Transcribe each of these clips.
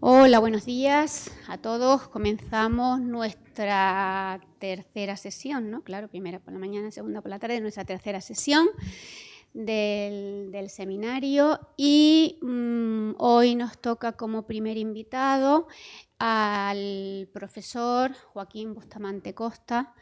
Hola, buenos días a todos. Comenzamos nuestra tercera sesión, ¿no? Claro, primera por la mañana, segunda por la tarde, nuestra tercera sesión del seminario y hoy nos toca como primer invitado al profesor Joaquín Bustamante Costa,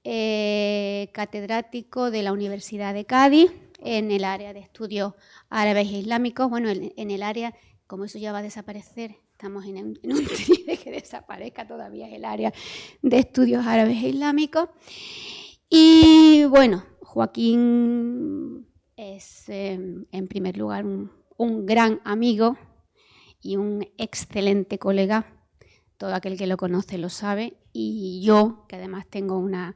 catedrático de la Universidad de Cádiz en el área de estudios árabes e islámicos. Bueno, en el área, como eso ya va a desaparecer, estamos en un trío de que desaparezca todavía el área de estudios árabes e islámicos. Y bueno, Joaquín es, en primer lugar, un gran amigo y un excelente colega. Todo aquel que lo conoce lo sabe. Y yo, que además tengo una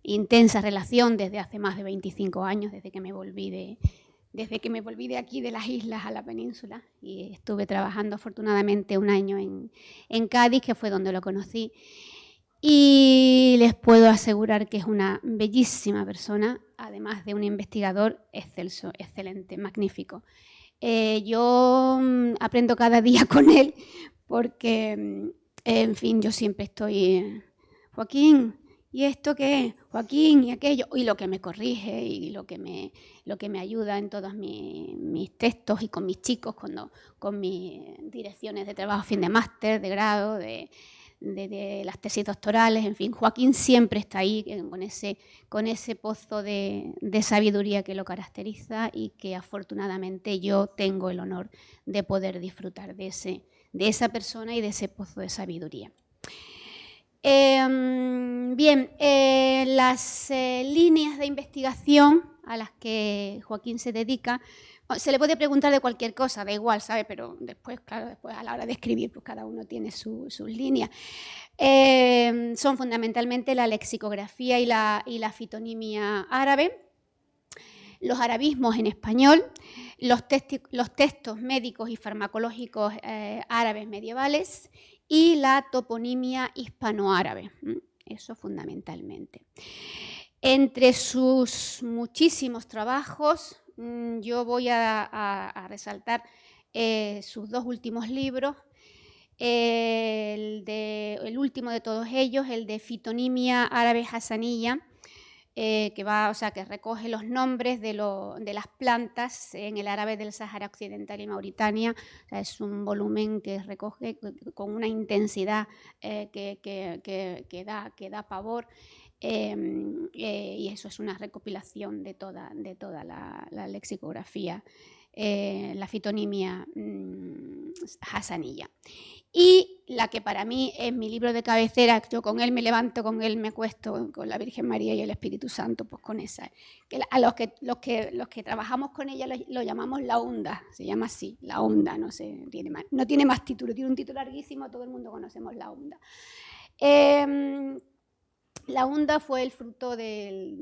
intensa relación desde hace más de 25 años, desde que me volví de aquí, de las islas a la península, y estuve trabajando afortunadamente un año en Cádiz, que fue donde lo conocí. Y les puedo asegurar que es una bellísima persona, además de un investigador excelso, excelente, magnífico. Yo aprendo cada día con él porque, en fin, yo siempre estoy, Joaquín, ¿y esto qué es? Joaquín, y aquello, y lo que me corrige y lo que me ayuda en todos mis textos y con mis chicos, con mis direcciones de trabajo, fin de máster, de grado, de las tesis doctorales, en fin, Joaquín siempre está ahí con ese pozo de sabiduría que lo caracteriza y que afortunadamente yo tengo el honor de poder disfrutar de esa persona y de ese pozo de sabiduría. Bien, las líneas de investigación a las que Joaquín se dedica, se le puede preguntar de cualquier cosa, da igual, ¿sabe? Pero después, claro, a la hora de escribir, pues cada uno tiene sus líneas. Son fundamentalmente la lexicografía y la fitonimia árabe, los arabismos en español, los textos médicos y farmacológicos árabes medievales y la toponimia hispanoárabe. Eso fundamentalmente. Entre sus muchísimos trabajos, yo voy a resaltar sus dos últimos libros. El último de todos ellos, el de Fitonimia árabe hasaniyya, que recoge los nombres de las plantas en el árabe del Sáhara Occidental y Mauritania. O sea, es un volumen que recoge con una intensidad que da pavor. Y eso es una recopilación de toda la lexicografía, la fitonimia hasaniyya. Y la que para mí es mi libro de cabecera, yo con él me levanto, con él me acuesto, con la Virgen María y el Espíritu Santo, pues con esa. Que a los que trabajamos con ella lo llamamos la Hunda, se llama así, la Hunda, no tiene más título, tiene un título larguísimo, todo el mundo conocemos la Hunda. La Hunda fue el fruto de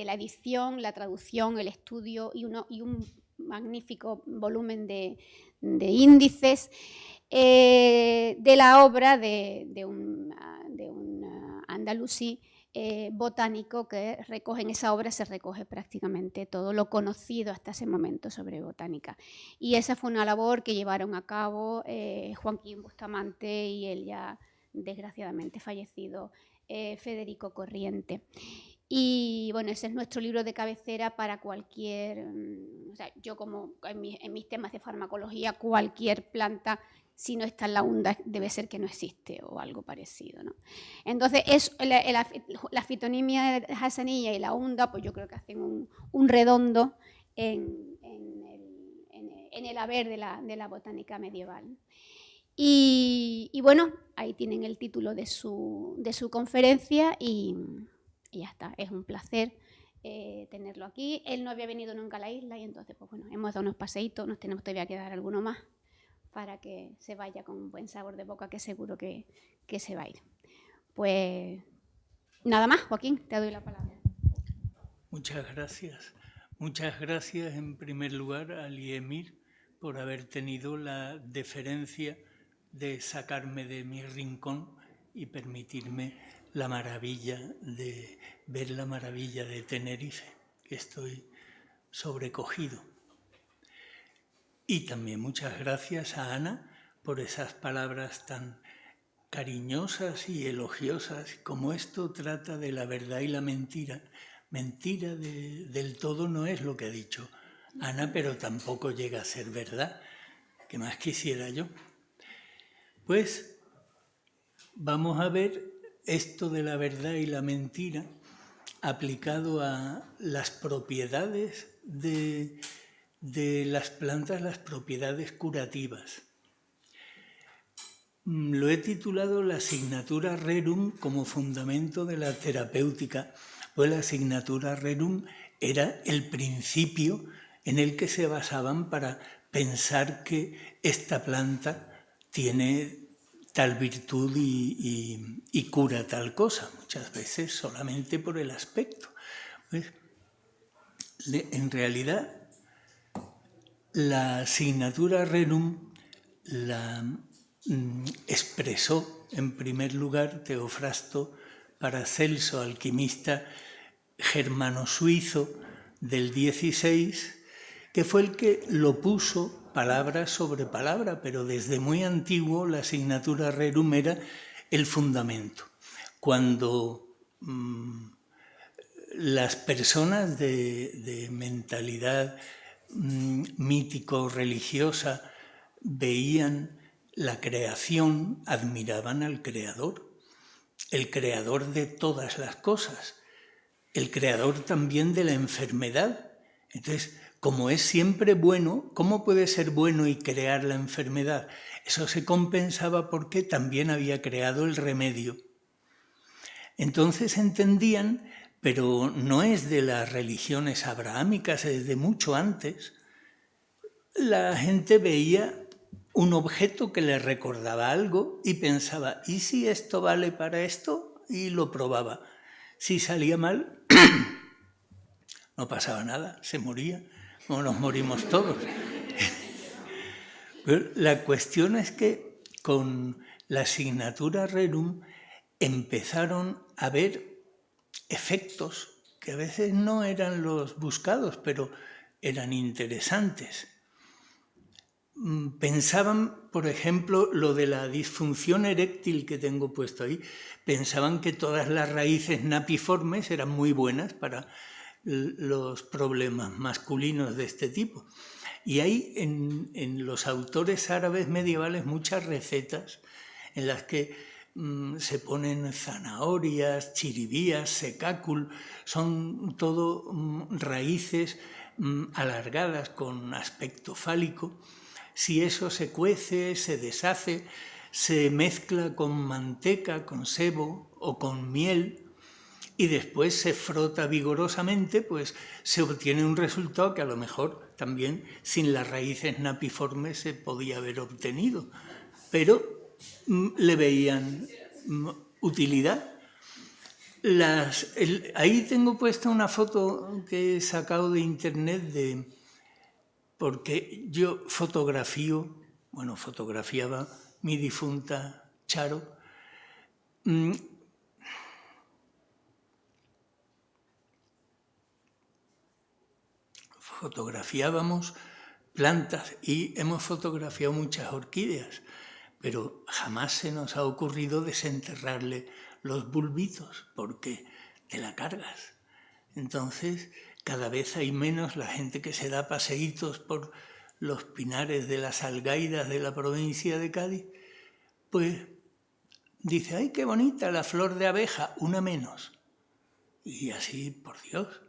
la edición, la traducción, el estudio y un magnífico volumen de índices de la obra de un andalusí botánico que recoge en esa obra, se recoge prácticamente todo lo conocido hasta ese momento sobre botánica. Y esa fue una labor que llevaron a cabo Joaquín Bustamante y él ya desgraciadamente fallecido, Federico Corriente. Y bueno, ese es nuestro libro de cabecera para cualquier, o sea, yo como en mis temas de farmacología, cualquier planta, si no está en la Hunda, debe ser que no existe o algo parecido, ¿no? Entonces, la fitonimia hasaniyya y la Hunda, pues yo creo que hacen un redondo en el haber de la botánica medieval. Y bueno, ahí tienen el título de su conferencia y ya está. Es un placer tenerlo aquí. Él no había venido nunca a la isla y entonces, pues bueno, hemos dado unos paseitos, nos tenemos todavía que dar alguno más para que se vaya con un buen sabor de boca, que seguro que se va a ir. Pues nada más, Joaquín, te doy la palabra. Muchas gracias. Muchas gracias en primer lugar al IEMIR por haber tenido la deferencia de sacarme de mi rincón y permitirme la maravilla de ver la maravilla de Tenerife, que estoy sobrecogido. Y también muchas gracias a Ana por esas palabras tan cariñosas y elogiosas, como esto trata de la verdad y la mentira. Mentira del todo no es lo que ha dicho Ana, pero tampoco llega a ser verdad. ¿Qué más quisiera yo? Pues vamos a ver esto de la verdad y la mentira aplicado a las propiedades de las plantas, las propiedades curativas. Lo he titulado la asignatura Rerum como fundamento de la terapéutica, pues la asignatura Rerum era el principio en el que se basaban para pensar que esta planta tiene tal virtud y cura tal cosa, muchas veces solamente por el aspecto. Pues, en realidad, la asignatura Rerum la expresó en primer lugar Teofrasto Paracelso, alquimista germano-suizo del 16, que fue el que lo puso palabra sobre palabra, pero desde muy antiguo la asignatura Rerum era el fundamento. Cuando las personas de mentalidad mítico-religiosa veían la creación, admiraban al Creador, el Creador de todas las cosas, el Creador también de la enfermedad. Entonces, como es siempre bueno, ¿cómo puede ser bueno y crear la enfermedad? Eso se compensaba porque también había creado el remedio. Entonces entendían, pero no es de las religiones abrahámicas, es de mucho antes, la gente veía un objeto que le recordaba algo y pensaba, ¿y si esto vale para esto? Y lo probaba. Si salía mal, no pasaba nada, se moría, como nos morimos todos. Pero la cuestión es que con la asignatura Rerum empezaron a ver efectos que a veces no eran los buscados, pero eran interesantes. Pensaban, por ejemplo, lo de la disfunción eréctil que tengo puesto ahí, pensaban que todas las raíces napiformes eran muy buenas para los problemas masculinos de este tipo. Y hay en los autores árabes medievales muchas recetas en las que se ponen zanahorias, chiribías, secácul, son todo raíces alargadas con aspecto fálico. Si eso se cuece, se deshace, se mezcla con manteca, con sebo o con miel y después se frota vigorosamente, pues se obtiene un resultado que a lo mejor también sin las raíces napiformes se podía haber obtenido, pero le veían utilidad. Ahí tengo puesta una foto que he sacado de internet porque yo fotografiaba mi difunta Charo. Fotografiábamos plantas y hemos fotografiado muchas orquídeas, pero jamás se nos ha ocurrido desenterrarle los bulbitos porque te la cargas. Entonces, cada vez hay menos la gente que se da paseítos por los pinares de las algaidas de la provincia de Cádiz, pues dice, ¡ay, qué bonita la flor de abeja! Una menos. Y así, por Dios,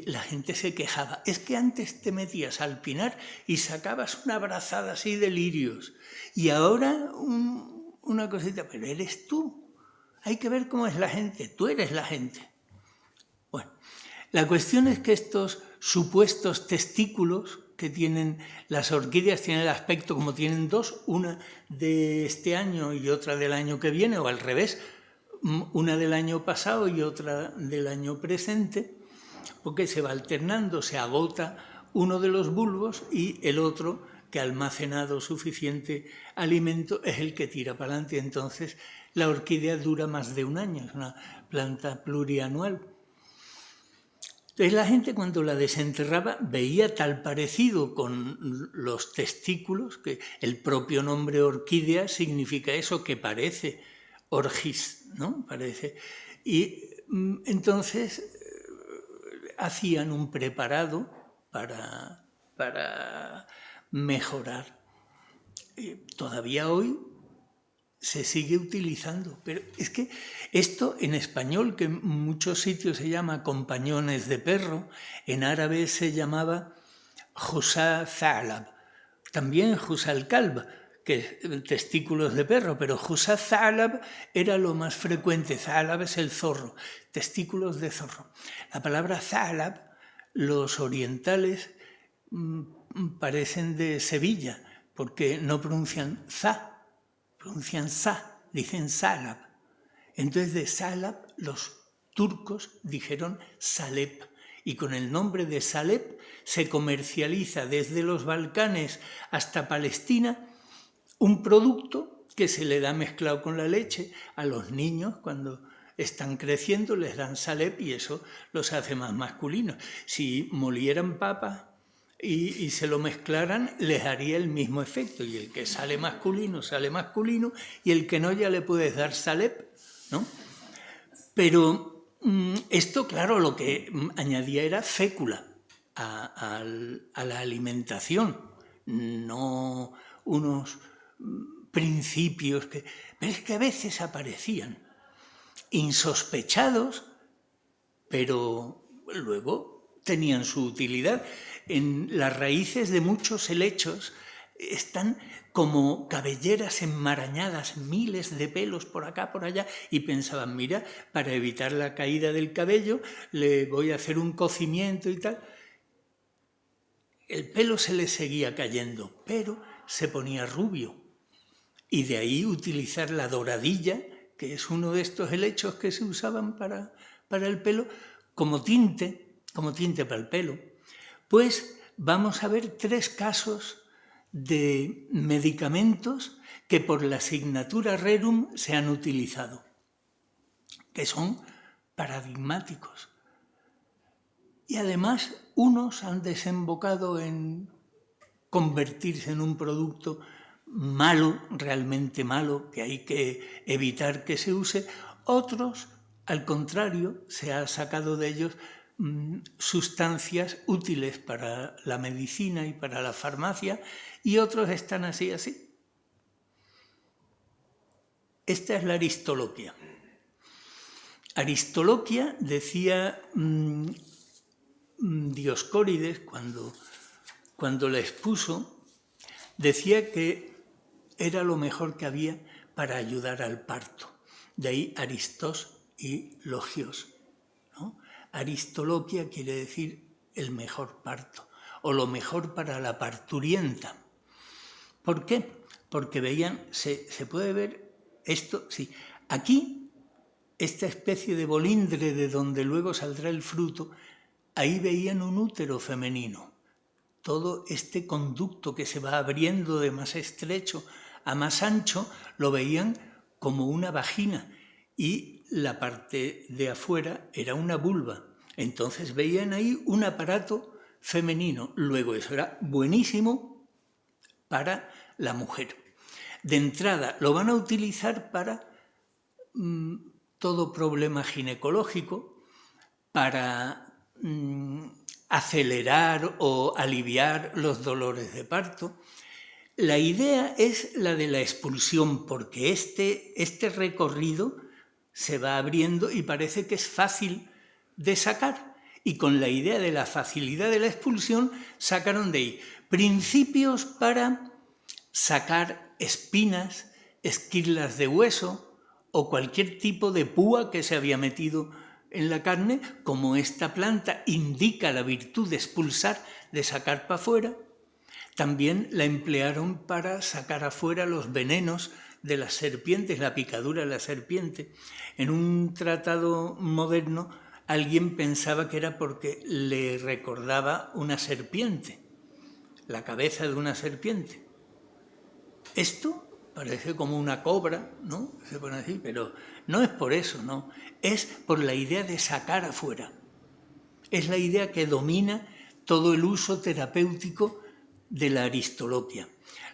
la gente se quejaba. Es que antes te metías al pinar y sacabas una brazada así de lirios. Y ahora una cosita, pero eres tú. Hay que ver cómo es la gente. Tú eres la gente. Bueno, la cuestión es que estos supuestos testículos que tienen las orquídeas tienen el aspecto como tienen dos, una de este año y otra del año que viene, o al revés, una del año pasado y otra del año presente, porque se va alternando, se agota uno de los bulbos y el otro, que ha almacenado suficiente alimento, es el que tira para adelante. Entonces la orquídea dura más de un año, es una planta plurianual. Entonces la gente cuando la desenterraba veía tal parecido con los testículos, que el propio nombre orquídea significa eso, que parece orgis, ¿no? Parece. Y entonces hacían un preparado para mejorar. Todavía hoy se sigue utilizando, pero es que esto en español, que en muchos sitios se llama compañones de perro, en árabe se llamaba Jusa Thalab, también Jusa al-Kalb, que es testículos de perro, pero Jusa Thalab era lo más frecuente. Thalab es el zorro, testículos de zorro. La palabra Thalab, los orientales parecen de Sevilla, porque no pronuncian za, pronuncian sa, dicen salab. Entonces de salab los turcos dijeron Salep, y con el nombre de Salep se comercializa desde los Balcanes hasta Palestina un producto que se le da mezclado con la leche a los niños cuando están creciendo, les dan Salep y eso los hace más masculinos. Si molieran papas y se lo mezclaran, les haría el mismo efecto, y el que sale masculino, y el que no ya le puedes dar Salep, ¿no? Pero esto, claro, lo que añadía era fécula a la alimentación, no unos principios que... Pero es que a veces aparecían insospechados, pero luego tenían su utilidad. En las raíces de muchos helechos están como cabelleras enmarañadas, miles de pelos por acá, por allá, y pensaban, mira, para evitar la caída del cabello, le voy a hacer un cocimiento y tal. El pelo se le seguía cayendo, pero se ponía rubio. Y de ahí utilizar la doradilla, que es uno de estos helechos que se usaban para el pelo, como tinte para el pelo. Pues vamos a ver 3 casos de medicamentos que por la Signatura Rerum se han utilizado, que son paradigmáticos. Y además unos han desembocado en convertirse en un producto malo, realmente malo, que hay que evitar que se use. Otros, al contrario, se ha sacado de ellos sustancias útiles para la medicina y para la farmacia, y otros están así. Esta es la Aristoloquia. Aristoloquia, decía Dioscórides cuando la expuso, decía que era lo mejor que había para ayudar al parto. De ahí Aristos y Logios, ¿no? Aristoloquia quiere decir el mejor parto, o lo mejor para la parturienta. ¿Por qué? Porque veían, se puede ver esto, sí, aquí, esta especie de bolindre de donde luego saldrá el fruto, ahí veían un útero femenino. Todo este conducto que se va abriendo de más estrecho a más ancho, lo veían como una vagina, y la parte de afuera era una vulva. Entonces veían ahí un aparato femenino. Luego eso era buenísimo para la mujer. De entrada lo van a utilizar para todo problema ginecológico, para acelerar o aliviar los dolores de parto. La idea es la de la expulsión, porque este recorrido se va abriendo y parece que es fácil de sacar. Y con la idea de la facilidad de la expulsión sacaron de ahí principios para sacar espinas, esquirlas de hueso o cualquier tipo de púa que se había metido en la carne. Como esta planta indica la virtud de expulsar, de sacar para afuera, también la emplearon para sacar afuera los venenos de las serpientes, la picadura de la serpiente. En un tratado moderno alguien pensaba que era porque le recordaba una serpiente, la cabeza de una serpiente. Esto parece como una cobra, ¿no? Se pone así, pero no es por eso, no. Es por la idea de sacar afuera. Es la idea que domina todo el uso terapéutico de la aristoloquia.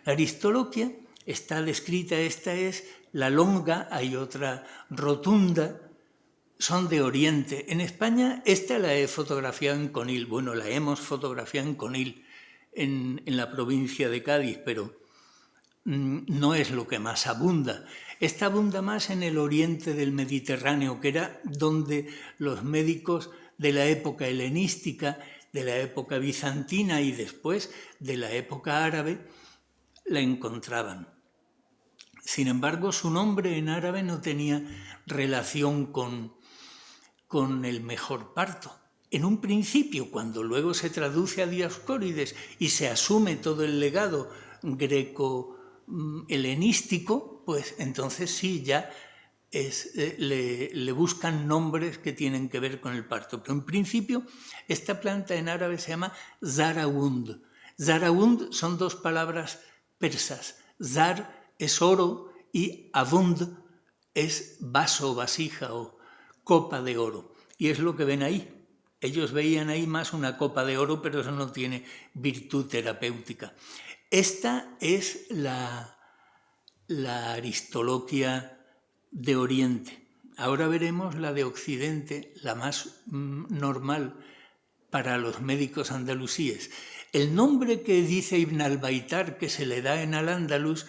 La aristoloquia está descrita, esta es la longa, hay otra rotunda, son de Oriente. En España esta la he fotografiado en Conil, bueno, la hemos fotografiado en Conil, en la provincia de Cádiz, pero no es lo que más abunda. Esta abunda más en el oriente del Mediterráneo, que era donde los médicos de la época helenística, de la época bizantina y después de la época árabe la encontraban. Sin embargo, su nombre en árabe no tenía relación con el mejor parto. En un principio, cuando luego se traduce a Dioscórides y se asume todo el legado greco-helenístico, pues entonces sí, ya le buscan nombres que tienen que ver con el parto. Pero en principio, esta planta en árabe se llama Zarawund. Zarawund son dos palabras persas. Zar es oro y Awund es vaso, vasija o copa de oro. Y es lo que ven ahí. Ellos veían ahí más una copa de oro, pero eso no tiene virtud terapéutica. Esta es la aristoloquia de Oriente. Ahora veremos la de Occidente, la más normal para los médicos andalusíes. El nombre que dice Ibn al-Baitar que se le da en Al-Ándalus,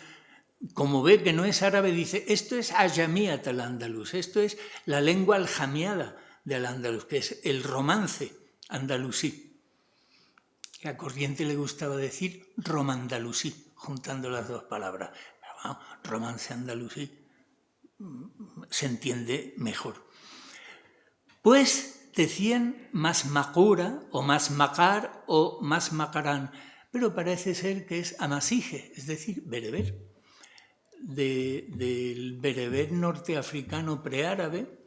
como ve que no es árabe, dice, esto es Ajamíat al-Ándalus, esto es la lengua aljamiada de Al-Ándalus, que es el romance andalusí. A Corriente le gustaba decir romandalusí, juntando las dos palabras. Pero bueno, romance andalusí se entiende mejor. Pues decían masmacura o masmacar o masmacarán, pero parece ser que es amasije, es decir, bereber. Del bereber norteafricano preárabe,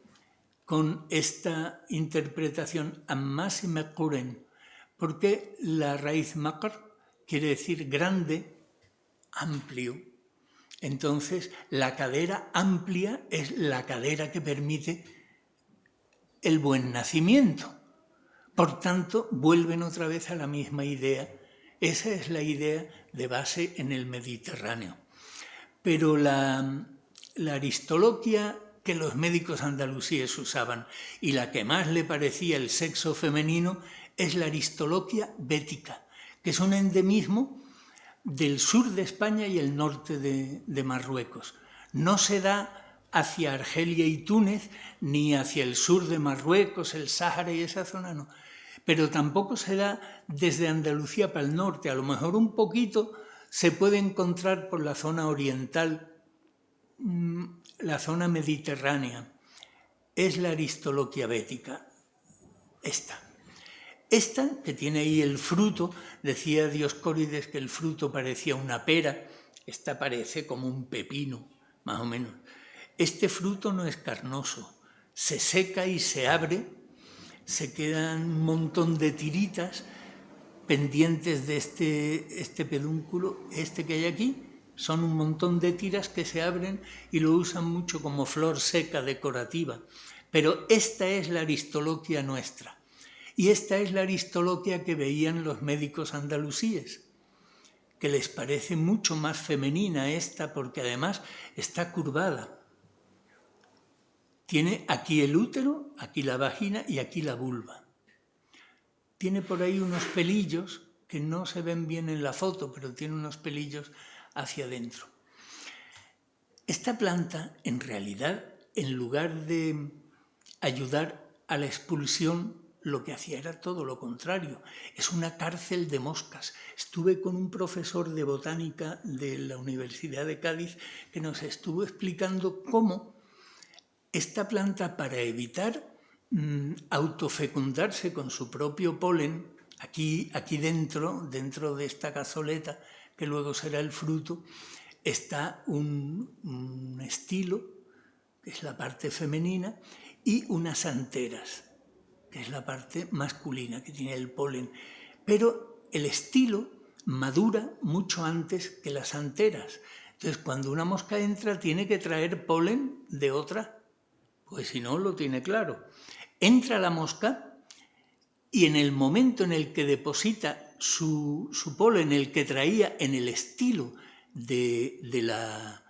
con esta interpretación ammas y mecuren, porque la raíz makar quiere decir grande, amplio. Entonces, la cadera amplia es la cadera que permite el buen nacimiento. Por tanto, vuelven otra vez a la misma idea. Esa es la idea de base en el Mediterráneo. Pero la aristoloquia que los médicos andalusíes usaban y la que más le parecía el sexo femenino es la aristoloquia bética, que es un endemismo del sur de España y el norte de Marruecos. No se da hacia Argelia y Túnez, ni hacia el sur de Marruecos, el Sáhara y esa zona, no. Pero tampoco se da desde Andalucía para el norte. A lo mejor un poquito se puede encontrar por la zona oriental, la zona mediterránea. Es la aristoloquia bética, Esta, que tiene ahí el fruto, decía Dioscórides que el fruto parecía una pera, esta parece como un pepino, más o menos. Este fruto no es carnoso, se seca y se abre, se quedan un montón de tiritas pendientes de este pedúnculo, que hay aquí, son un montón de tiras que se abren y lo usan mucho como flor seca decorativa. Pero esta es la aristoloquia nuestra. Y esta es la aristoloquia que veían los médicos andalusíes, que les parece mucho más femenina esta porque además está curvada. Tiene aquí el útero, aquí la vagina y aquí la vulva. Tiene por ahí unos pelillos que no se ven bien en la foto, pero tiene unos pelillos hacia adentro. Esta planta, en realidad, en lugar de ayudar a la expulsión, lo que hacía era todo lo contrario. Es una cárcel de moscas. Estuve con un profesor de botánica de la Universidad de Cádiz que nos estuvo explicando cómo esta planta, para evitar autofecundarse con su propio polen, aquí dentro de esta cazoleta, que luego será el fruto, está un estilo, que es la parte femenina, y unas anteras, que es la parte masculina, que tiene el polen. Pero el estilo madura mucho antes que las anteras. Entonces, cuando una mosca entra, tiene que traer polen de otra, pues si no, lo tiene claro. Entra la mosca y en el momento en el que deposita su polen, el que traía en el estilo de la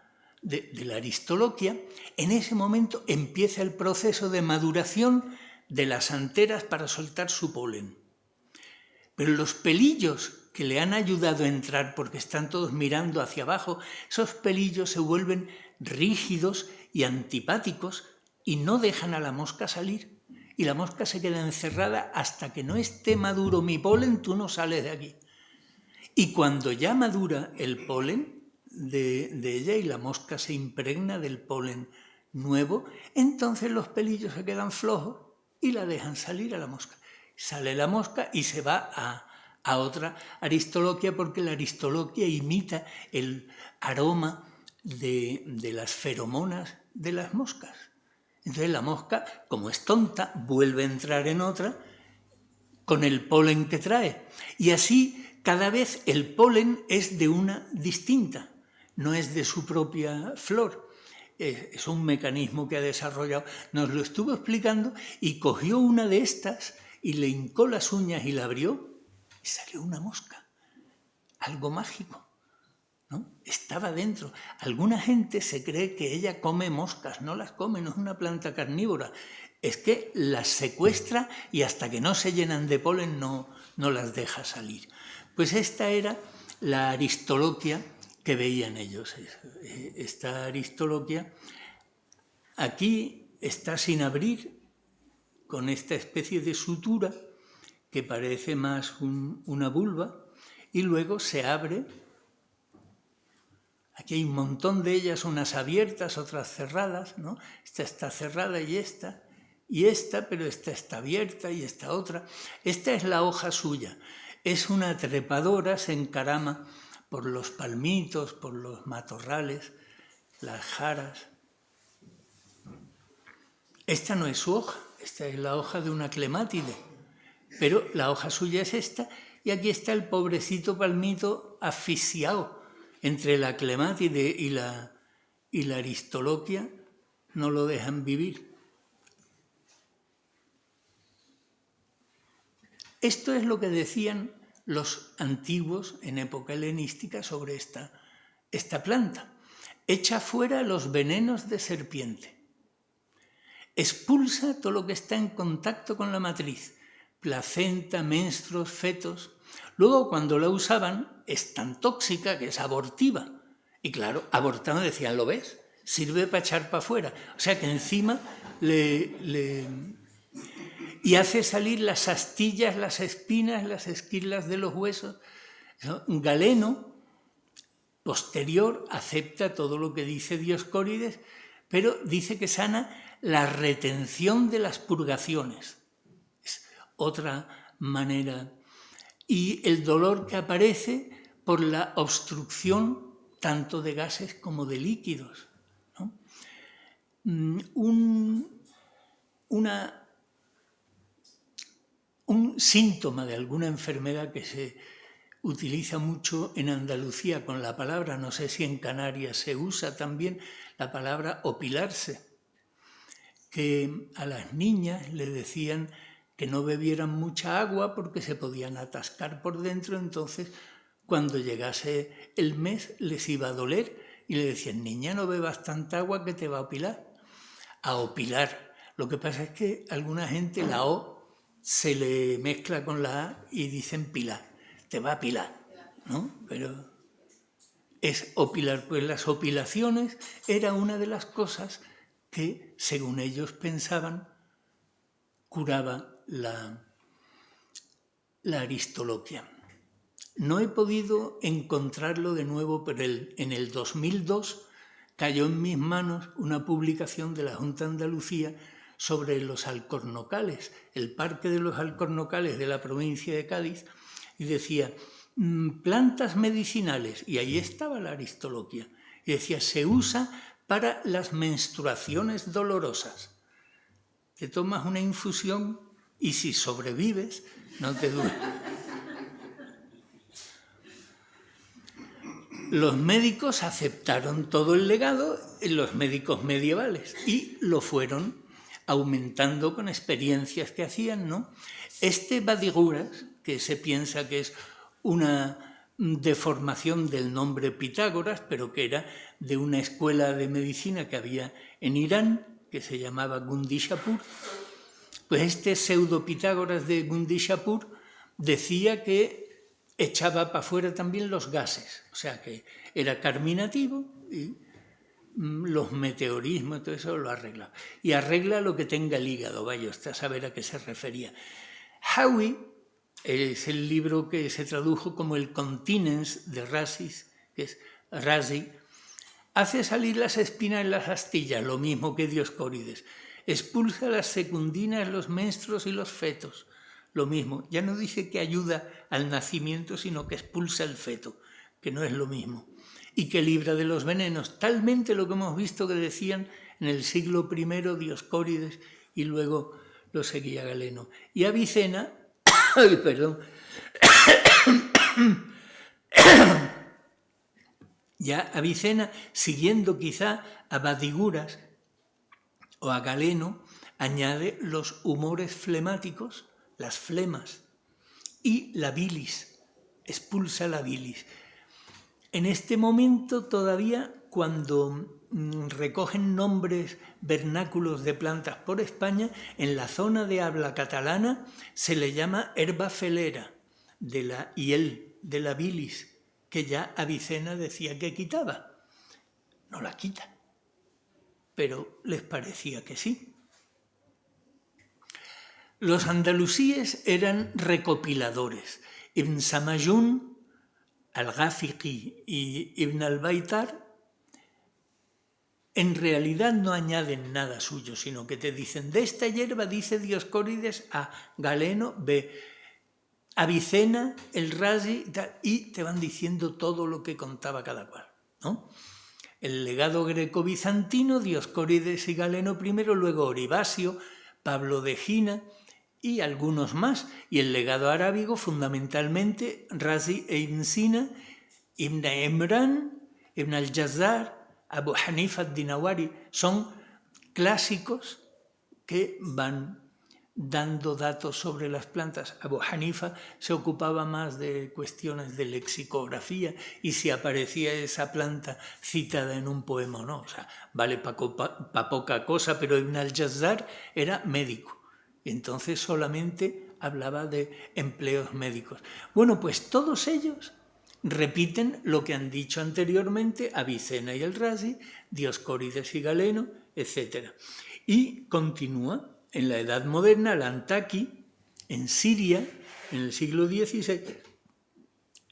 aristoloquia, en ese momento empieza el proceso de maduración de las anteras para soltar su polen. Pero los pelillos que le han ayudado a entrar, porque están todos mirando hacia abajo, esos pelillos se vuelven rígidos y antipáticos y no dejan a la mosca salir. Y la mosca se queda encerrada hasta que no esté maduro mi polen, tú no sales de aquí. Y cuando ya madura el polen de ella y la mosca se impregna del polen nuevo, entonces los pelillos se quedan flojos y la dejan salir a la mosca. Sale la mosca y se va a otra aristoloquia, porque la aristoloquia imita el aroma de las feromonas de las moscas. Entonces la mosca, como es tonta, vuelve a entrar en otra con el polen que trae. Y así cada vez el polen es de una distinta, no es de su propia flor. Es un mecanismo que ha desarrollado. Nos lo estuvo explicando y cogió una de estas y le hincó las uñas y la abrió y salió una mosca. Algo mágico, ¿no? Estaba dentro. Alguna gente se cree que ella come moscas. No las come, no es una planta carnívora. Es que las secuestra y hasta que no se llenan de polen no las deja salir. Pues esta era la aristoloquia que veían ellos. Esta aristoloquia aquí está sin abrir, con esta especie de sutura que parece más una vulva, y luego se abre. Aquí hay un montón de ellas, unas abiertas, otras cerradas, ¿no? Esta está cerrada y esta, pero esta está abierta y esta otra. Esta es la hoja suya. Es una trepadora, se encarama por los palmitos, por los matorrales, las jaras. Esta no es su hoja, esta es la hoja de una clemátide, pero la hoja suya es esta, y aquí está el pobrecito palmito asfixiado entre la clemátide y la aristoloquia, no lo dejan vivir. Esto es lo que decían los antiguos en época helenística sobre esta planta. Echa fuera los venenos de serpiente. Expulsa todo lo que está en contacto con la matriz, placenta, menstruos, fetos. Luego, cuando la usaban, es tan tóxica que es abortiva. Y claro, abortando decían, ¿lo ves? Sirve para echar para afuera. O sea que encima y hace salir las astillas, las espinas, las esquirlas de los huesos. Galeno, posterior, acepta todo lo que dice Dioscórides, pero dice que sana la retención de las purgaciones. Es otra manera. Y el dolor que aparece por la obstrucción tanto de gases como de líquidos, ¿no? Un síntoma de alguna enfermedad que se utiliza mucho en Andalucía con la palabra, no sé si en Canarias se usa también la palabra opilarse, que a las niñas le decían que no bebieran mucha agua porque se podían atascar por dentro, entonces cuando llegase el mes les iba a doler y le decían, niña, no bebas tanta agua que te va a opilar. A opilar. Lo que pasa es que a alguna gente la O se le mezcla con la A y dicen pilar, te va a pilar, ¿no? Pero es opilar, pues las opilaciones era una de las cosas que, según ellos pensaban, curaba la aristoloquia. No he podido encontrarlo de nuevo, pero en el 2002 cayó en mis manos una publicación de la Junta de Andalucía sobre los alcornocales, el Parque de los Alcornocales de la provincia de Cádiz, y decía, plantas medicinales, y ahí estaba la aristoloquia, y decía, se usa para las menstruaciones dolorosas. Te tomas una infusión y si sobrevives, no te duele. Los médicos aceptaron todo el legado, los médicos medievales, y lo fueron aumentando con experiencias que hacían, ¿no? Este Badiguras, que se piensa que es una deformación del nombre Pitágoras, pero que era de una escuela de medicina que había en Irán, que se llamaba Gundishapur, pues este pseudo Pitágoras de Gundishapur decía que echaba para afuera también los gases, o sea que era carminativo y los meteorismos, todo eso lo arregla. Y arregla lo que tenga el hígado, vaya usted a saber a qué se refería. Howie es el libro que se tradujo como el Continence de Razi, que es Razi, hace salir las espinas en las astillas, lo mismo que Dioscórides. Expulsa las secundinas, los menstruos y los fetos, lo mismo. Ya no dice que ayuda al nacimiento, sino que expulsa el feto, que no es lo mismo. Y que libra de los venenos, talmente lo que hemos visto que decían en el siglo I Dioscórides y luego lo seguía Galeno. Y Avicena, ya Avicena, siguiendo quizá a Badiguras o a Galeno, añade los humores flemáticos, las flemas, y la bilis, expulsa la bilis. En este momento todavía, cuando recogen nombres vernáculos de plantas por España, en la zona de habla catalana se le llama herba felera de la hiel, de la bilis, que ya Avicena decía que quitaba. No la quita, pero les parecía que sí. Los andalusíes eran recopiladores. Ibn Samajun, Al-Ghafiqi y Ibn al-Baitar en realidad no añaden nada suyo, sino que te dicen, de esta hierba dice Dioscórides a Galeno, B, Avicena, el Razi, y te van diciendo todo lo que contaba cada cual, ¿no? El legado greco-bizantino, Dioscórides y Galeno primero, luego Oribasio, Pablo de Gina y algunos más, y el legado arábigo fundamentalmente Razi e Ibn Sina, Ibn Emran, Ibn al-Jazar, Abu Hanifa ad-Dinawari, son clásicos que van dando datos sobre las plantas. Abu Hanifa se ocupaba más de cuestiones de lexicografía y si aparecía esa planta citada en un poema o no. O sea, vale para poca cosa, pero Ibn al-Jazar era médico. Entonces solamente hablaba de empleos médicos. Bueno, pues todos ellos repiten lo que han dicho anteriormente Avicena y el Razi, Dioscórides y Galeno, etc. Y continúa en la Edad Moderna, Al-Antaki, en Siria, en el siglo XVI,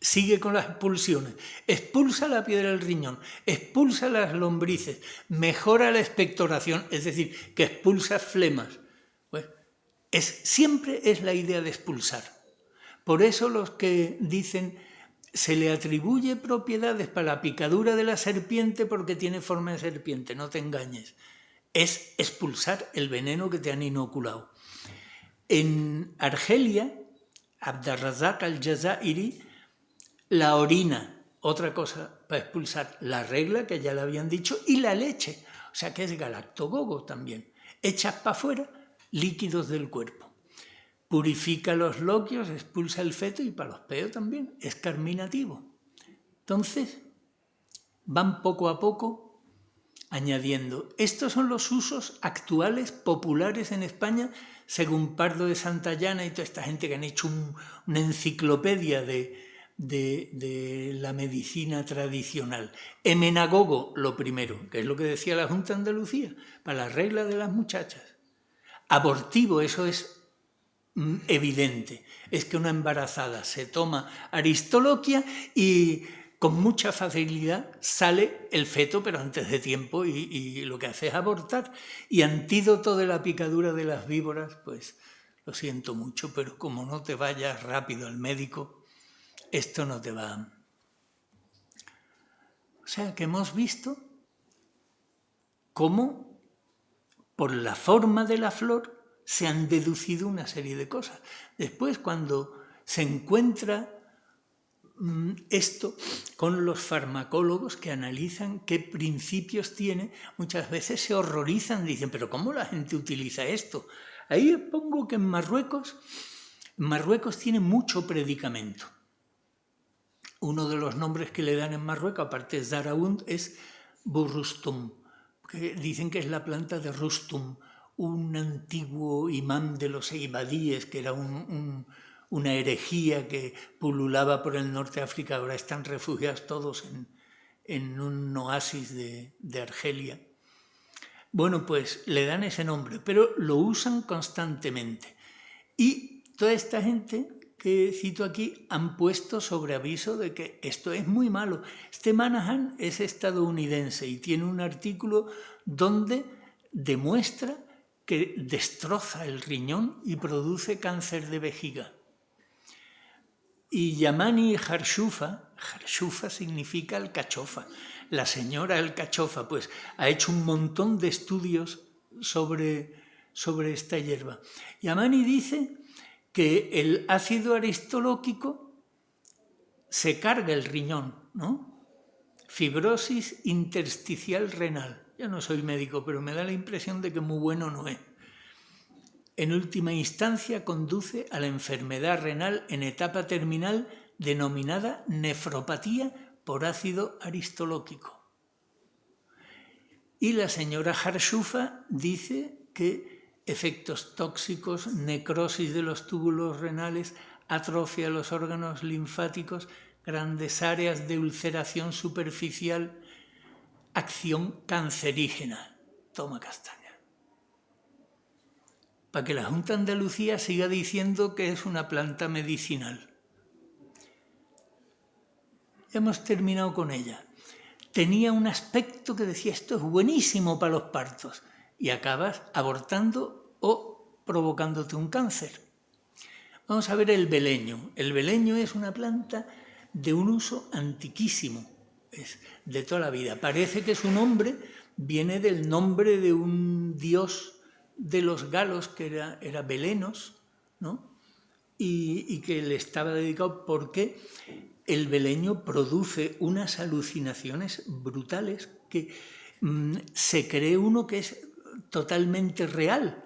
sigue con las expulsiones. Expulsa la piedra del riñón, expulsa las lombrices, mejora la expectoración, es decir, que expulsa flemas. Pues siempre es la idea de expulsar. Por eso los que dicen se le atribuye propiedades para la picadura de la serpiente porque tiene forma de serpiente, no te engañes. Es expulsar el veneno que te han inoculado. En Argelia, Abdarrazak al-Jazairi, la orina, otra cosa para expulsar, la regla, que ya le habían dicho, y la leche, o sea que es galactogogo también. Echas para afuera líquidos del cuerpo. Purifica los loquios, expulsa el feto y para los peos también, es carminativo. Entonces, van poco a poco añadiendo. Estos son los usos actuales, populares en España, según Pardo de Santayana y toda esta gente que han hecho una enciclopedia de la medicina tradicional. Emenagogo, lo primero, que es lo que decía la Junta de Andalucía, para la regla de las muchachas. Abortivo, eso es evidente, es que una embarazada se toma aristoloquia y con mucha facilidad sale el feto, pero antes de tiempo, y lo que hace es abortar. Y antídoto de la picadura de las víboras, pues lo siento mucho, pero como no te vayas rápido al médico, esto no te va. O sea que hemos visto cómo por la forma de la flor se han deducido una serie de cosas. Después, cuando se encuentra esto con los farmacólogos que analizan qué principios tiene. Muchas veces se horrorizan, dicen, pero ¿cómo la gente utiliza esto? Ahí pongo que en Marruecos tiene mucho predicamento. Uno de los nombres que le dan en Marruecos, aparte de Zaraound, es Burrustum, que dicen que es la planta de Rustum, un antiguo imán de los Eibadíes, que era una herejía que pululaba por el norte de África. Ahora están refugiados todos en un oasis de Argelia. Bueno, pues le dan ese nombre, pero lo usan constantemente. Y toda esta gente que cito aquí han puesto sobre aviso de que esto es muy malo. Este Manahan es estadounidense y tiene un artículo donde demuestra que destroza el riñón y produce cáncer de vejiga. Y Yamani Harshufa significa alcachofa, la señora alcachofa, pues ha hecho un montón de estudios sobre esta hierba. Yamani dice que el ácido aristolóquico se carga el riñón, ¿no? Fibrosis intersticial renal. Yo no soy médico, pero me da la impresión de que muy bueno no es. En última instancia conduce a la enfermedad renal en etapa terminal denominada nefropatía por ácido aristolóquico. Y la señora Harshufa dice que efectos tóxicos, necrosis de los túbulos renales, atrofia de los órganos linfáticos, grandes áreas de ulceración superficial, acción cancerígena. Toma castaña. Para que la Junta de Andalucía siga diciendo que es una planta medicinal. Hemos terminado con ella. Tenía un aspecto que decía, esto es buenísimo para los partos, y acabas abortando o provocándote un cáncer. Vamos a ver el beleño. El beleño es una planta de un uso antiquísimo, es de toda la vida. Parece que su nombre viene del nombre de un dios de los galos que era Belenos, ¿no? Y que le estaba dedicado porque el beleño produce unas alucinaciones brutales que se cree uno que es totalmente real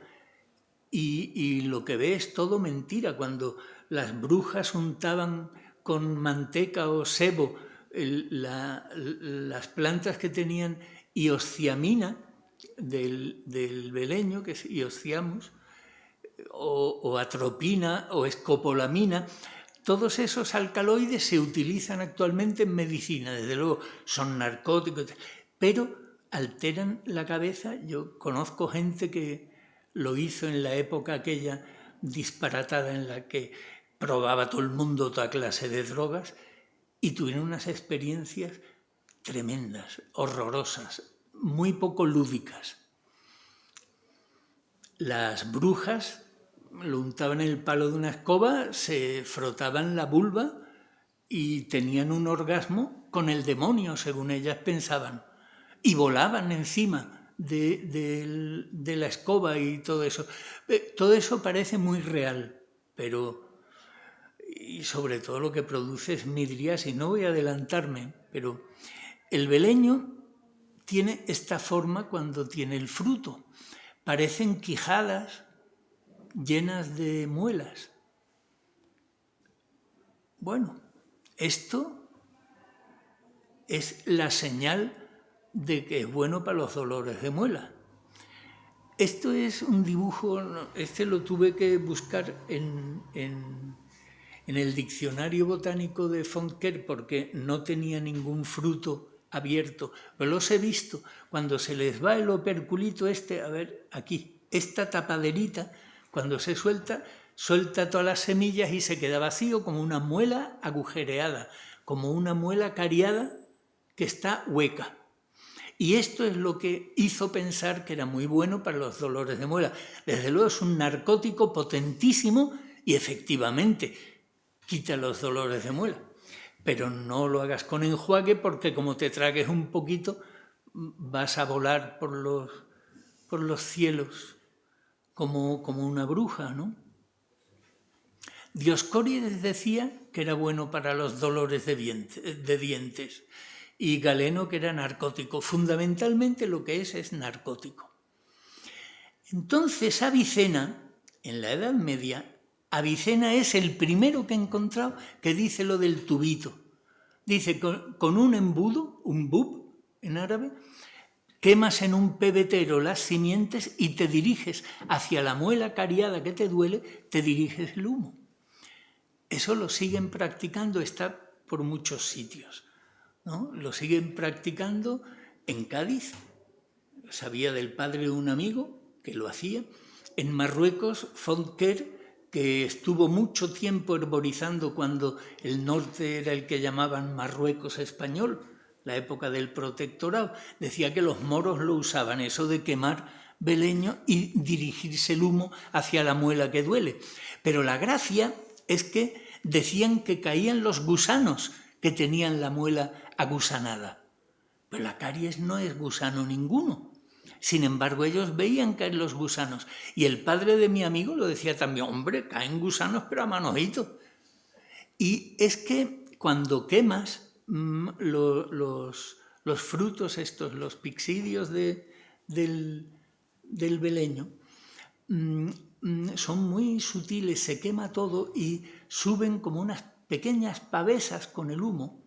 y lo que ve es todo mentira. Cuando las brujas untaban con manteca o sebo las plantas que tenían iosciamina del beleño, que es iosciamus, o atropina o escopolamina, todos esos alcaloides se utilizan actualmente en medicina, desde luego son narcóticos, pero alteran la cabeza. Yo conozco gente que lo hizo en la época aquella disparatada en la que probaba todo el mundo toda clase de drogas y tuvieron unas experiencias tremendas, horrorosas, muy poco lúdicas. Las brujas lo untaban en el palo de una escoba, se frotaban la vulva y tenían un orgasmo con el demonio, según ellas pensaban, y volaban encima de la escoba y todo eso. Todo eso parece muy real, pero y sobre todo lo que produce es midriasis. No voy a adelantarme, pero el beleño tiene esta forma cuando tiene el fruto. Parecen quijadas llenas de muelas. Bueno, esto es la señal de que es bueno para los dolores de muela. Esto es un dibujo, este lo tuve que buscar en el diccionario botánico de Fontquer porque no tenía ningún fruto abierto, pero los he visto cuando se les va el operculito a ver, aquí, esta tapaderita, cuando se suelta todas las semillas y se queda vacío como una muela agujereada, como una muela cariada que está hueca. Y esto es lo que hizo pensar que era muy bueno para los dolores de muela. Desde luego es un narcótico potentísimo y efectivamente quita los dolores de muela. Pero no lo hagas con enjuague porque como te tragues un poquito vas a volar por los cielos como una bruja, ¿no? Dioscórides decía que era bueno para los dolores de dientes y Galeno que era narcótico. Fundamentalmente lo que es narcótico. Entonces Avicena, en la Edad Media, Avicena es el primero que he encontrado que dice lo del tubito. Dice, con un embudo, un bub en árabe, quemas en un pebetero las simientes y te diriges hacia la muela cariada que te duele, te diriges el humo. Eso lo siguen practicando, está por muchos sitios, ¿no? Lo siguen practicando en Cádiz. Sabía del padre de un amigo que lo hacía. En Marruecos, Fontquer, que estuvo mucho tiempo herborizando cuando el norte era el que llamaban Marruecos español, la época del protectorado, decía que los moros lo usaban, eso de quemar beleño y dirigirse el humo hacia la muela que duele. Pero la gracia es que decían que caían los gusanos que tenían la muela agusanada. Pero la caries no es gusano ninguno. Sin embargo, ellos veían caer los gusanos. Y el padre de mi amigo lo decía también, hombre, caen gusanos pero a manojito. Y es que cuando quemas los frutos estos, los pixidios del beleño, son muy sutiles, se quema todo y suben como unas pequeñas pavesas con el humo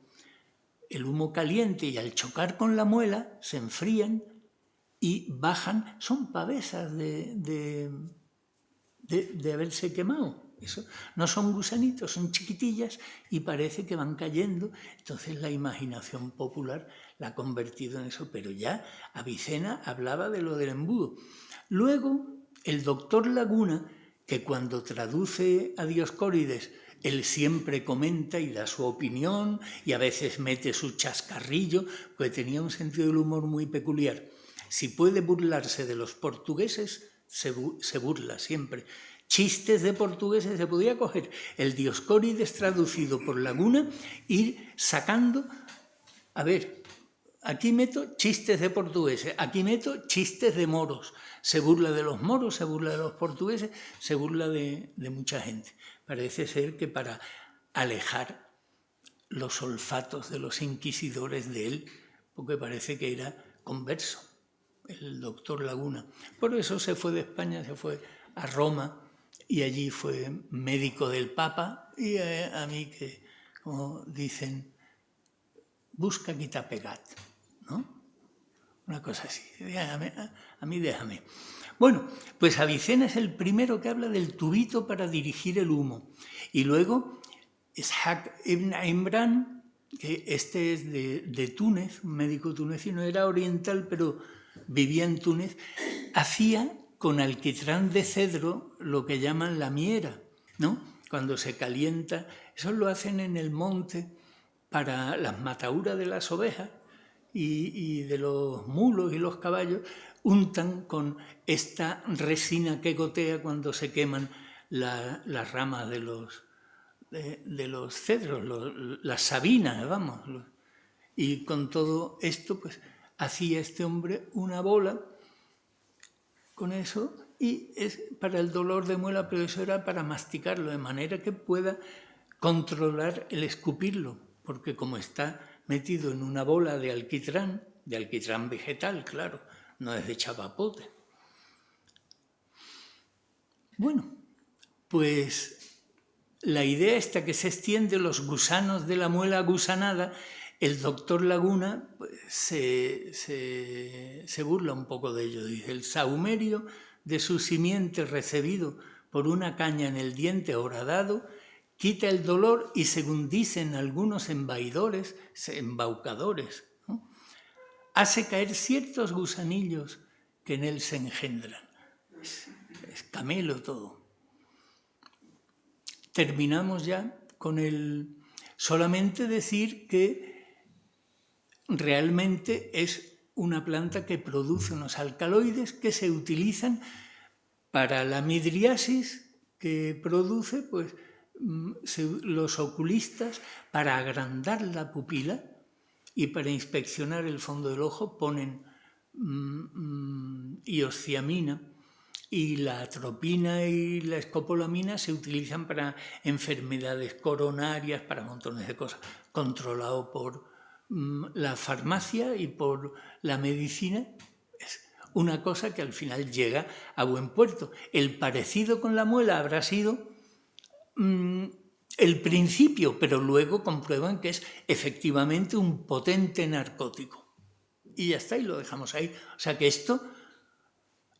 caliente, y al chocar con la muela se enfrían y bajan, son pavesas de haberse quemado. Eso no son gusanitos, son chiquitillas y parece que van cayendo. Entonces la imaginación popular la ha convertido en eso, pero ya Avicena hablaba de lo del embudo. Luego, el doctor Laguna, que cuando traduce a Dioscórides, él siempre comenta y da su opinión y a veces mete su chascarrillo, porque tenía un sentido del humor muy peculiar. Si puede burlarse de los portugueses, se burla siempre. Chistes de portugueses se podía coger el Dioscórides traducido por Laguna, ir sacando, a ver, aquí meto chistes de portugueses, aquí meto chistes de moros. Se burla de los moros, se burla de los portugueses, se burla de mucha gente. Parece ser que para alejar los olfatos de los inquisidores de él, porque parece que era converso, el doctor Laguna. Por eso se fue de España, se fue a Roma y allí fue médico del Papa y a mí que, como dicen, busca quita pegat, ¿no? Una cosa así. A mí déjame. Bueno, pues Avicena es el primero que habla del tubito para dirigir el humo. Y luego Ishaq ibn Imran, que este es de Túnez, un médico tunecino, era oriental pero vivía en Túnez, hacía con alquitrán de cedro lo que llaman la miera, ¿no? Cuando se calienta, eso lo hacen en el monte para las mataduras de las ovejas y de los mulos y los caballos, untan con esta resina que gotea cuando se queman las ramas de los cedros, las sabinas, vamos. Y con todo esto, pues, hacía este hombre una bola con eso y es para el dolor de muela, pero eso era para masticarlo, de manera que pueda controlar el escupirlo, porque como está metido en una bola de alquitrán vegetal, claro, no es de chapapote. Bueno, pues la idea esta que se extiende, los gusanos de la muela gusanada, el doctor Laguna pues, se burla un poco de ello. Dice, el sahumerio de su simiente recibido por una caña en el diente horadado quita el dolor y, según dicen algunos embaucadores, ¿no?, hace caer ciertos gusanillos que en él se engendran. Es camelo todo. Terminamos ya con solamente decir que realmente es una planta que produce unos alcaloides que se utilizan para la midriasis que produce, pues, los oculistas, para agrandar la pupila y para inspeccionar el fondo del ojo ponen hiosciamina y la atropina y la escopolamina se utilizan para enfermedades coronarias, para montones de cosas, controlado por la farmacia y por la medicina. Es una cosa que al final llega a buen puerto. El parecido con la muela habrá sido el principio, pero luego comprueban que es efectivamente un potente narcótico. Y ya está, y lo dejamos ahí. O sea que esto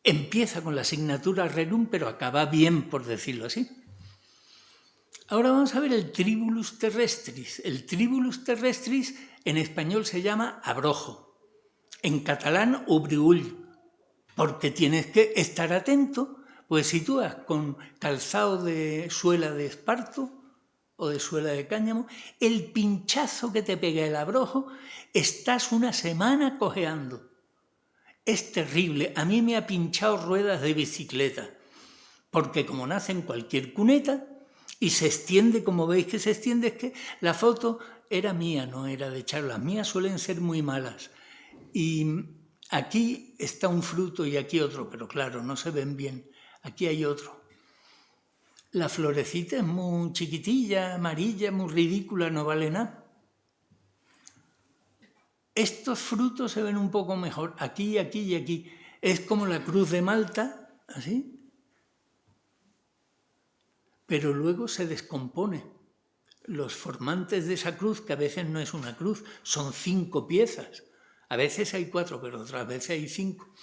empieza con la asignatura rerum, pero acaba bien, por decirlo así. Ahora vamos a ver el tribulus terrestris. El tribulus terrestris en español se llama abrojo, en catalán ubriull, porque tienes que estar atento, pues si tú vas con calzado de suela de esparto o de suela de cáñamo, el pinchazo que te pega el abrojo, estás una semana cojeando. Es terrible. A mí me ha pinchado ruedas de bicicleta, porque como nace en cualquier cuneta y se extiende, como veis que se extiende, es que la foto era mía, no era de Charo. Las mías suelen ser muy malas. Y aquí está un fruto y aquí otro, pero claro, no se ven bien. Aquí hay otro. La florecita es muy chiquitilla, amarilla, muy ridícula, no vale nada. Estos frutos se ven un poco mejor, aquí, aquí y aquí. Es como la cruz de Malta, así. Pero luego se descompone. Los formantes de esa cruz, que a veces no es una cruz, son 5 piezas. A veces hay 4, pero otras veces hay 5.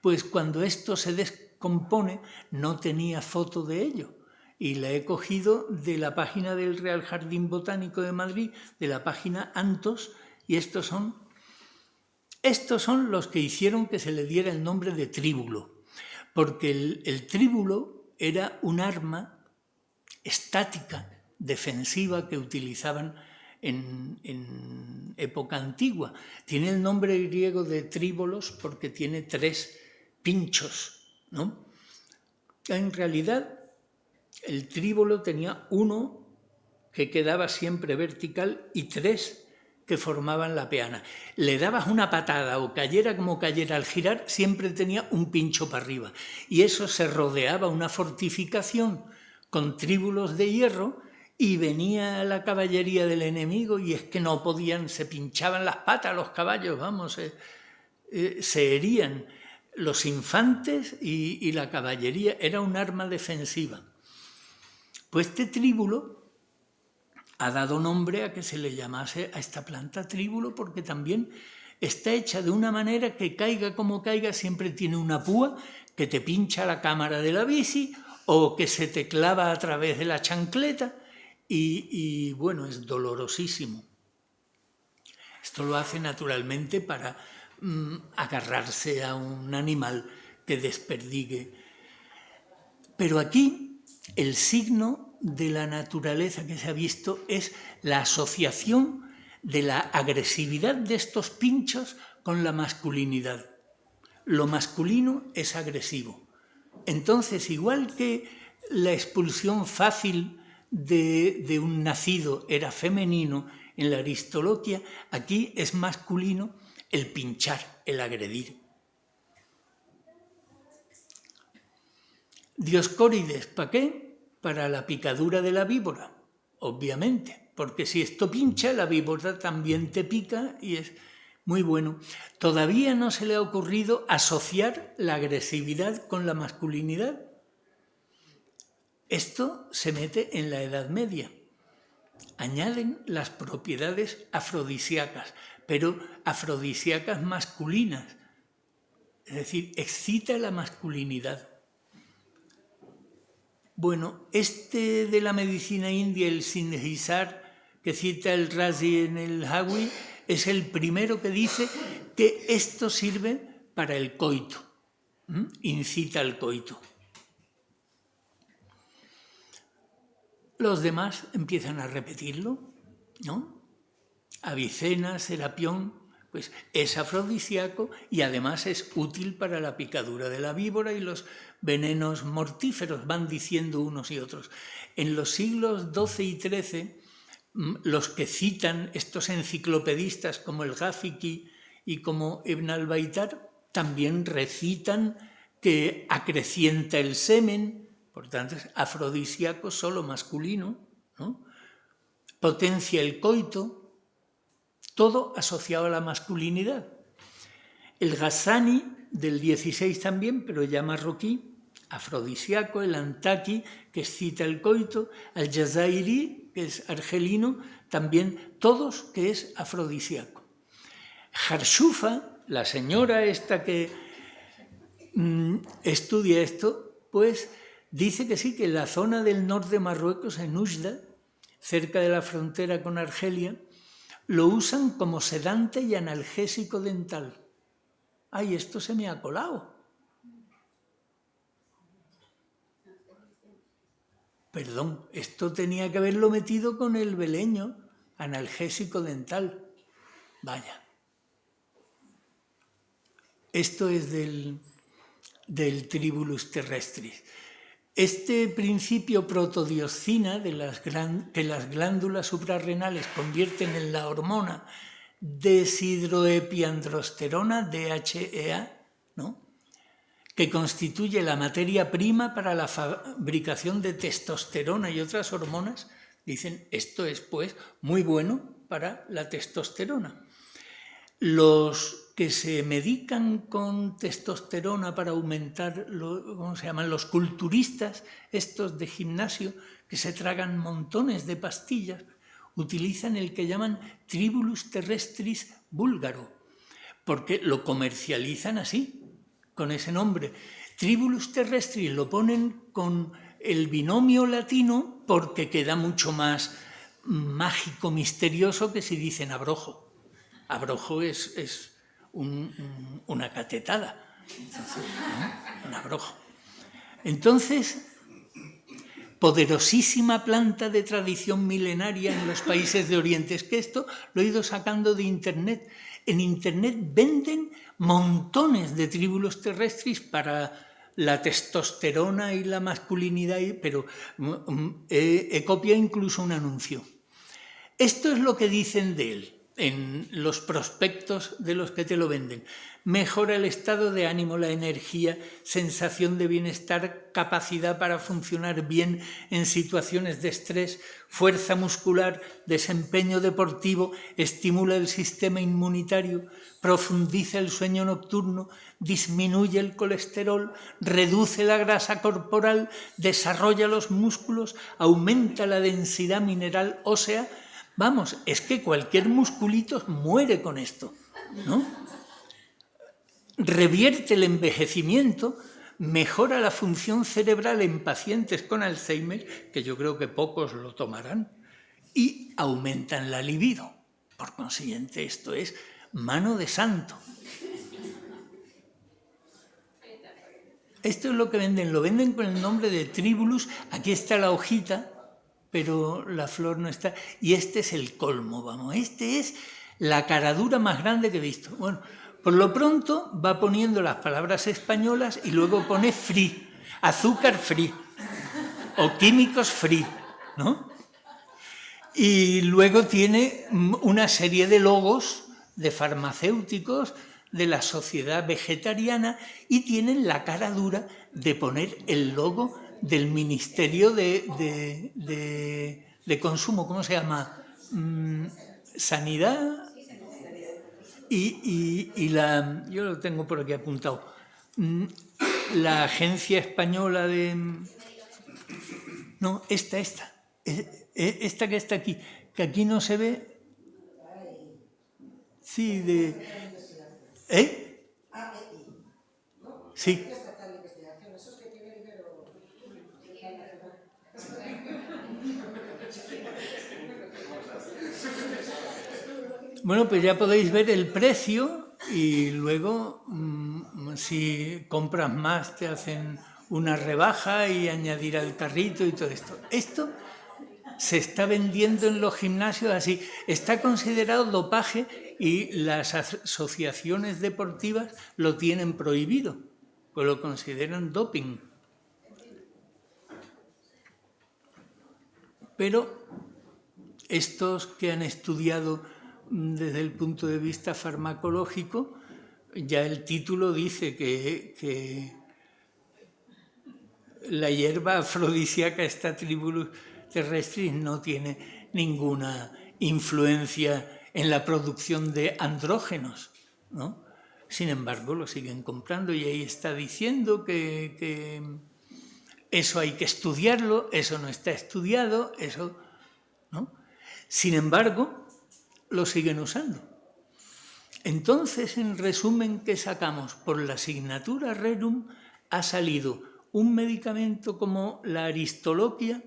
Pues cuando esto se descompone, no tenía foto de ello. Y la he cogido de la página del Real Jardín Botánico de Madrid, de la página Antos, y estos son los que hicieron que se le diera el nombre de tríbulo, porque el tríbulo era un arma estática, defensiva, que utilizaban en época antigua. Tiene el nombre griego de tríbolos porque tiene 3 pinchos, ¿no? En realidad, el tríbolo tenía 1 que quedaba siempre vertical y 3 que formaban la peana. Le dabas una patada o cayera como cayera al girar, siempre tenía un pincho para arriba. Y eso se rodeaba una fortificación con tríbulos de hierro y venía la caballería del enemigo y es que no podían, se pinchaban las patas los caballos, vamos, se herían los infantes y la caballería. Era un arma defensiva. Pues este tríbulo ha dado nombre a que se le llamase a esta planta tríbulo porque también está hecha de una manera que caiga como caiga, siempre tiene una púa que te pincha la cámara de la bici o que se te clava a través de la chancleta y bueno, es dolorosísimo. Esto lo hace naturalmente para agarrarse a un animal que desperdigue. Pero aquí el signo de la naturaleza que se ha visto es la asociación de la agresividad de estos pinchos con la masculinidad. Lo masculino es agresivo. Entonces, igual que la expulsión fácil de un nacido era femenino en la aristoloquia, aquí es masculino el pinchar, el agredir. Dioscórides, ¿para qué? Para la picadura de la víbora, obviamente, porque si esto pincha, la víbora también te pica y es muy bueno. Todavía no se le ha ocurrido asociar la agresividad con la masculinidad. Esto se mete en la Edad Media. Añaden las propiedades afrodisíacas, pero afrodisíacas masculinas. Es decir, excita la masculinidad. Bueno, este de la medicina india, el Sinhisar, que cita el Razi en el Hawi, es el primero que dice que esto sirve para el coito, incita al coito. Los demás empiezan a repetirlo, ¿no? Avicena, Serapión, pues es afrodisíaco y además es útil para la picadura de la víbora y los venenos mortíferos, van diciendo unos y otros. En los siglos XII y XIII, los que citan estos enciclopedistas como el Gafiki y como Ibn al-Baitar, también recitan que acrecienta el semen, por tanto es afrodisíaco solo masculino, ¿no? Potencia el coito, todo asociado a la masculinidad. El Ghazani, del 16 también, pero ya marroquí, afrodisíaco, el Antaki, que excita el coito, el Jazairi, que es argelino, también, todos que es afrodisíaco. Harshufa, la señora esta que estudia esto, pues dice que sí, que en la zona del norte de Marruecos, en Oujda, cerca de la frontera con Argelia, lo usan como sedante y analgésico dental. ¡Ay, esto se me ha colado! Perdón, esto tenía que haberlo metido con el beleño, analgésico dental. Vaya. Esto es del Tribulus terrestris. Este principio protodioscina que las glándulas suprarrenales convierten en la hormona deshidroepiandrosterona, DHEA, ¿no?, que constituye la materia prima para la fabricación de testosterona y otras hormonas, dicen, esto es pues muy bueno para la testosterona. Los que se medican con testosterona para aumentar, ¿cómo se llaman?, los culturistas, estos de gimnasio, que se tragan montones de pastillas, utilizan el que llaman Tribulus terrestris búlgaro, porque lo comercializan así, con ese nombre. Tribulus terrestris lo ponen con el binomio latino porque queda mucho más mágico, misterioso, que si dicen abrojo. Abrojo es una catetada, entonces, ¿no?, un abrojo. Entonces, poderosísima planta de tradición milenaria en los países de Oriente. Es que esto lo he ido sacando de Internet. En Internet venden montones de Tribulus terrestris para la testosterona y la masculinidad, pero he copiado incluso un anuncio. Esto es lo que dicen de él en los prospectos de los que te lo venden. Mejora el estado de ánimo, la energía, sensación de bienestar, capacidad para funcionar bien en situaciones de estrés, fuerza muscular, desempeño deportivo, estimula el sistema inmunitario, profundiza el sueño nocturno, disminuye el colesterol, reduce la grasa corporal, desarrolla los músculos, aumenta la densidad mineral ósea. Vamos, es que cualquier musculito muere con esto, ¿no? Revierte el envejecimiento, mejora la función cerebral en pacientes con Alzheimer, que yo creo que pocos lo tomarán, y aumentan la libido. Por consiguiente, esto es mano de santo. Esto es lo que venden, lo venden con el nombre de Tribulus. Aquí está la hojita, pero la flor no está. Y este es el colmo, vamos, este es la caradura más grande que he visto. Bueno, por lo pronto va poniendo las palabras españolas y luego pone free, azúcar free o químicos free, ¿no? Y luego tiene una serie de logos de farmacéuticos de la sociedad vegetariana y tienen la cara dura de poner el logo del Ministerio de Consumo, ¿cómo se llama? Sanidad y la, yo lo tengo por aquí apuntado, la Agencia Española de... No, esta que está aquí, que aquí no se ve. Sí, de... ¿Eh? Sí. Bueno, pues ya podéis ver el precio y luego si compras más te hacen una rebaja y añadir al carrito y todo esto. Esto se está vendiendo en los gimnasios así. Está considerado dopaje y las asociaciones deportivas lo tienen prohibido, pues lo consideran doping. Pero estos que han estudiado desde el punto de vista farmacológico, ya el título dice que la hierba afrodisíaca, esta Tribulus terrestris, no tiene ninguna influencia en la producción de andrógenos, ¿no? Sin embargo, lo siguen comprando y ahí está diciendo que eso hay que estudiarlo, eso no está estudiado, eso, ¿no? Sin embargo, lo siguen usando. Entonces, en resumen, ¿qué sacamos? Por la asignatura Rerum ha salido un medicamento como la aristoloquia,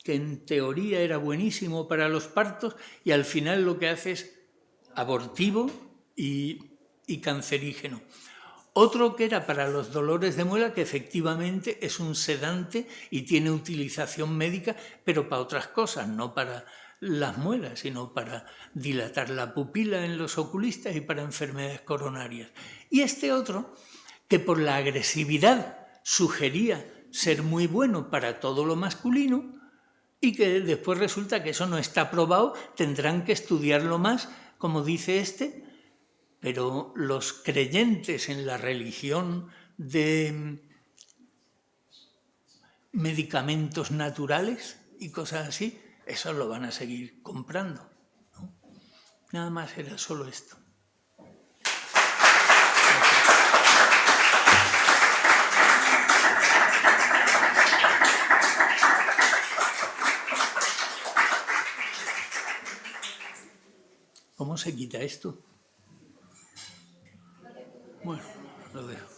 que en teoría era buenísimo para los partos y al final lo que hace es abortivo y cancerígeno. Otro que era para los dolores de muela, que efectivamente es un sedante y tiene utilización médica, pero para otras cosas, no para las muelas, sino para dilatar la pupila en los oculistas y para enfermedades coronarias. Y este otro, que por la agresividad sugería ser muy bueno para todo lo masculino y que después resulta que eso no está probado, tendrán que estudiarlo más, como dice este, pero los creyentes en la religión de medicamentos naturales y cosas así, eso lo van a seguir comprando, ¿no? Nada más era solo esto. ¿Cómo se quita esto? Bueno, lo dejo.